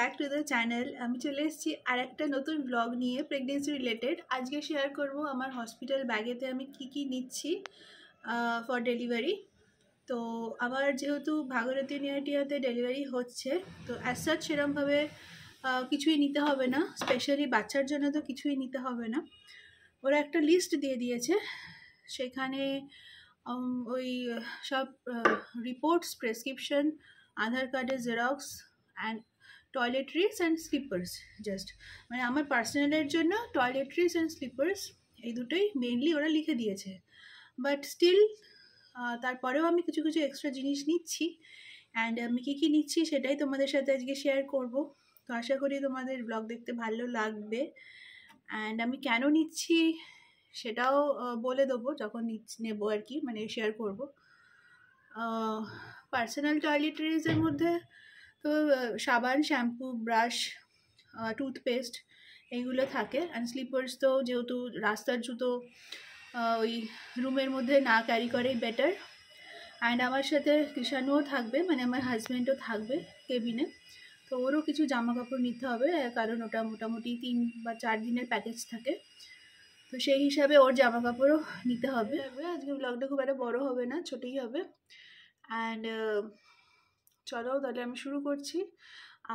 Back to the channel. আমি চলে এসেছি আর একটা নতুন ব্লগ নিয়ে প্রেগনেন্সি রিলেটেড। আজকে শেয়ার করব আমার হসপিটাল ব্যাগেতে আমি কি নিচ্ছি ফর ডেলিভারি। তো আমার যেহেতু ভাগীরথী নিউটিয়াতে ডেলিভারি হচ্ছে, তো অ্যাজ সাচ সেরকমভাবে কিছুই নিতে হবে না, স্পেশালি বাচ্চার জন্য তো কিছুই নিতে হবে না। ওরা একটা লিস্ট দিয়ে দিয়েছে, সেখানে ওই সব রিপোর্টস, প্রেসক্রিপশন, আধার কার্ডের xerox and toiletries and sleepers. Just মানে আমার পার্সোনালের জন্য টয়লেট্রিজ অ্যান্ড স্লিপার্স এই দুটোই মেনলি ওরা লিখে দিয়েছে। বাট স্টিল তারপরেও আমি কিছু এক্সট্রা জিনিস নিচ্ছি, অ্যান্ড আমি কী নিচ্ছি সেটাই তোমাদের সাথে আজকে শেয়ার করব। তো আশা করি তোমাদের ব্লগ দেখতে ভালো লাগবে, অ্যান্ড আমি কেন নিচ্ছি সেটাও বলে দেবো যখন নেবো আর কি, মানে শেয়ার করব। পার্সোনাল টয়লেট্রিজের মধ্যে তো সাবান, শ্যাম্পু, ব্রাশ, টুথপেস্ট এইগুলো থাকে। অ্যান্ড স্লিপার্স তো যেহেতু রাস্তার জুতো ওই রুমের মধ্যে না ক্যারি করেই বেটার। অ্যান্ড আমার সাথে কৃষাণুও থাকবে, মানে আমার হাজব্যান্ডও থাকবে কেবিনে, তো ওরও কিছু জামা কাপড় নিতে হবে, কারণ ওটা মোটামুটি 3 বা 4 দিনের প্যাকেজ থাকে, তো সেই হিসাবে ওর জামা কাপড়ও নিতে হবে। আজকে ব্লগটা খুব একটা বড় হবে না, ছোটোই হবে। অ্যান্ড চলো তাহলে আমি শুরু করছি।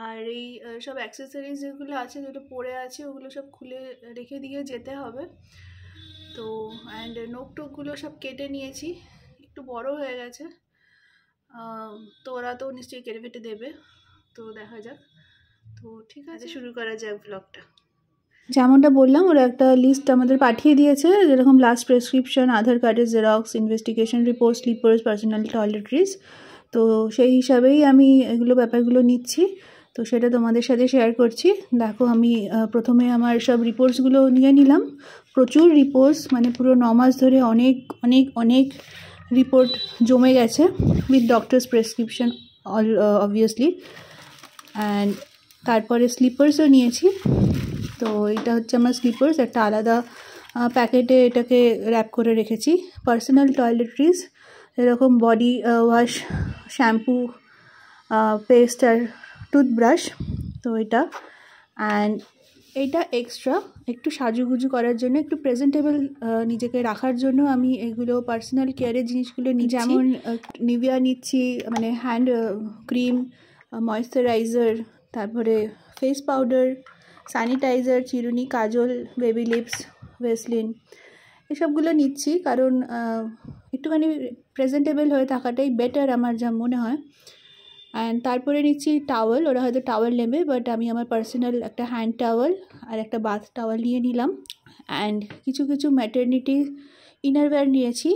আর এই সব অ্যাক্সেসরিজ যেগুলো আছে, যেগুলো পরে আছে, ওগুলো সব খুলে রেখে দিয়ে যেতে হবে। তো অ্যান্ড নোক টোকগুলো সব কেটে নিয়েছি, একটু বড় হয়ে গেছে, তো ওরা তো নিশ্চয়ই কেটে ফেটে দেবে, তো দেখা যাক। তো ঠিক আছে, শুরু করা যাক ব্লগটা। যেমনটা বললাম, ওরা একটা লিস্ট আমাদের পাঠিয়ে দিয়েছে, যেরকম লাস্ট প্রেসক্রিপশন, আধার কার্ডের xerox, investigation report, sleepers, personal toiletries. তো সেই হিসাবেই আমি এগুলো ব্যাপারগুলো নিচ্ছি, তো সেটা তোমাদের সাথে শেয়ার করছি। দেখো, আমি প্রথমে আমার সব রিপোর্টসগুলো নিয়ে নিলাম। প্রচুর রিপোর্টস, মানে পুরো 9 মাস ধরে অনেক অনেক অনেক রিপোর্ট জমে গেছে, with doctors prescription obviously. And তারপরে স্লিপার্সও নিয়েছি। তো এটা হচ্ছে আমার স্লিপার্স, একটা আলাদা প্যাকেটে এটাকে র্যাপ করে রেখেছি। পার্সোনাল টয়লেট্রিজ, এরকম বডি ওয়াশ, শ্যাম্পু, পেস্ট আর টুথব্রাশ, তো এটা। অ্যান্ড এইটা এক্সট্রা একটু সাজুগুজু করার জন্য, একটু প্রেজেন্টেবল নিজেকে রাখার জন্য আমি এগুলো পার্সোনাল কেয়ারের জিনিসগুলো নিচ্ছি। যেমন নিভিয়া নিচ্ছি, মানে হ্যান্ড ক্রিম, ময়েশ্চারাইজার, তারপরে ফেস পাউডার, স্যানিটাইজার, চিরুনি, কাজল, বেবি লিপস, ভেসলিন, এসবগুলো নিচ্ছি, কারণ একটুখানি প্রেজেন্টেবল হয়ে থাকাটাই বেটার আমার যা মনে হয়। অ্যান্ড তারপরে নিচ্ছি টাওয়েল। ওরা হয়তো টাওয়েল নেবে, বাট আমি আমার পার্সোনাল একটা হ্যান্ড টাওয়েল আর একটা বাথ টাওয়েল নিয়ে নিলাম। অ্যান্ড কিছু ম্যাটারনিটি ইনারওয়্যার নিয়েছি,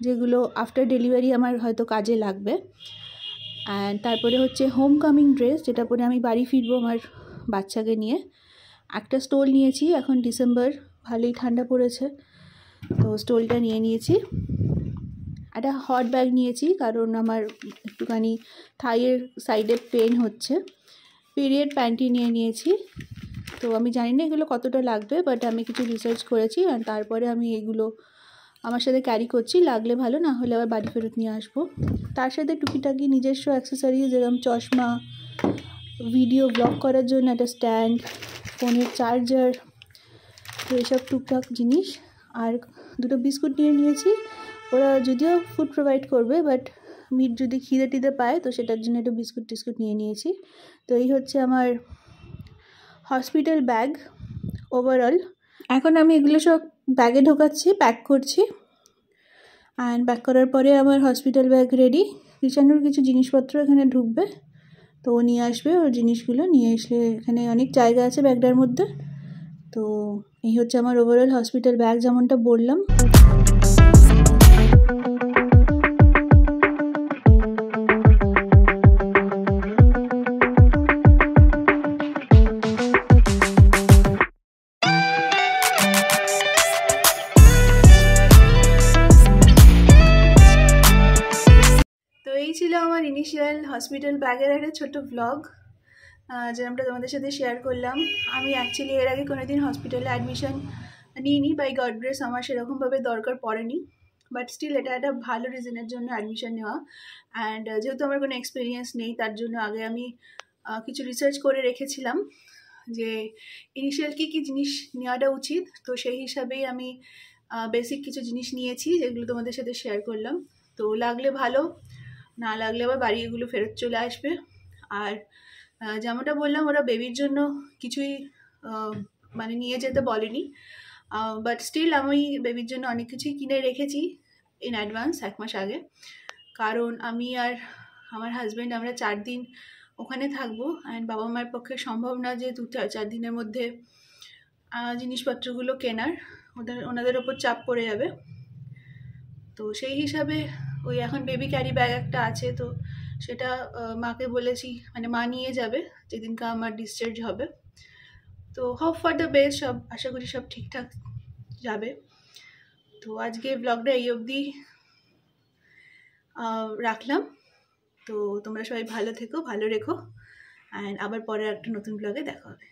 যেগুলো আফটার ডেলিভারি আমার হয়তো কাজে লাগবে। অ্যান্ড তারপরে হচ্ছে হোম কামিং ড্রেস, যেটা পরে আমি বাড়ি ফিরবো আমার বাচ্চাকে নিয়ে। একটা স্টোল নিয়েছি, এখন ডিসেম্বর, ভালোই ঠান্ডা পড়েছে, তো স্টোলটা নিয়ে নিয়েছি। একটা হট ব্যাগ নিয়েছি, কারণ আমার একটুখানি থাইয়ের সাইডে পেন হচ্ছে। পিরিয়ড প্যান্টি নিয়ে নিয়েছি। তো আমি জানি না এগুলো কতটা লাগবে, বাট আমি কিছু রিসার্চ করেছি, আর তারপরে আমি এগুলো আমার সাথে ক্যারি করছি। লাগলে ভালো, না হলে আবার বাড়ি ফেরত নিয়ে আসবো। তার সাথে টুকিটাকি নিজস্ব অ্যাক্সেসরিজ, যেরকম চশমা, ভিডিও ব্লগ করার জন্য একটা স্ট্যান্ড, ফোনের চার্জার, তো এইসব টুকটাক জিনিস। আর দুটো বিস্কুট নিয়ে নিয়েছি। ওরা যদিও ফুড প্রোভাইড করবে, বাট মিট যদি খিদে টিদে পায়, তো সেটার জন্য একটু বিস্কুট টিস্কুট নিয়ে নিয়েছি। তো এই হচ্ছে আমার হসপিটাল ব্যাগ ওভারঅল। এখন আমি এগুলো সব ব্যাগে ঢোকাচ্ছি, প্যাক করছি। অ্যান্ড প্যাক করার পরে আমার হসপিটাল ব্যাগ রেডি। কৃষাণুর কিছু জিনিসপত্র এখানে ঢুকবে, তো ও নিয়ে আসবে ওর জিনিসগুলো। নিয়ে এসে এখানে অনেক জায়গা আছে ব্যাগটার মধ্যে। তো এই হচ্ছে আমার ওভারঅল হসপিটাল ব্যাগ, যেমনটা বললাম। তো এই ছিল আমার ইনিশিয়াল হসপিটাল ব্যাগের একটা ছোটো ব্লগ, যেরকমটা তোমাদের সাথে শেয়ার করলাম। আমি অ্যাকচুয়ালি এর আগে কোনোদিন হসপিটালে অ্যাডমিশন নিইনি, বাই গড গ্রেস আমার সেরকমভাবে দরকার পড়েনি, বাট স্টিল এটা একটা ভালো রিজনের জন্য অ্যাডমিশন নেওয়া। অ্যান্ড যেহেতু আমার কোনো এক্সপিরিয়েন্স নেই, তার জন্য আগে আমি কিছু রিসার্চ করে রেখেছিলাম যে ইনিশিয়াল কী কী জিনিস নেওয়াটা উচিত। তো সেই হিসাবেই আমি বেসিক কিছু জিনিস নিয়েছি, যেগুলো তোমাদের সাথে শেয়ার করলাম। তো লাগলে ভালো, না লাগলে আবার বাড়ি এগুলো ফেরত চলে আসবে। আর যেমনটা বললাম, ওরা বেবির জন্য কিছুই মানে নিয়ে যেতে বলেনি, বাট স্টিল আমি বেবির জন্য অনেক কিছুই কিনে রেখেছি ইন অ্যাডভান্স 1 মাস আগে। কারণ আমি আর আমার হাজব্যান্ড আমরা 4 দিন ওখানে থাকবো, অ্যান্ড বাবা মায়ের পক্ষে সম্ভব না যে 2-4 দিনের মধ্যে জিনিসপত্রগুলো কেনার, ওনাদের ওপর চাপ পড়ে যাবে। তো সেই হিসাবে ওই এখন বেবি ক্যারি ব্যাগ একটা আছে, তো সেটা মাকে বলেছি, মানে মা নিয়ে যাবে যেদিনকে আমার ডিসচার্জ হবে। তো হোপ ফর দ্য বেস্ট, সব আশা করি সব ঠিকঠাক যাবে। তো আজকে ব্লগটা এই অবধি রাখলাম। তো তোমরা সবাই ভালো থেকো, ভালো রেখো, অ্যান্ড আবার পরে একটা নতুন ব্লগে দেখা হবে।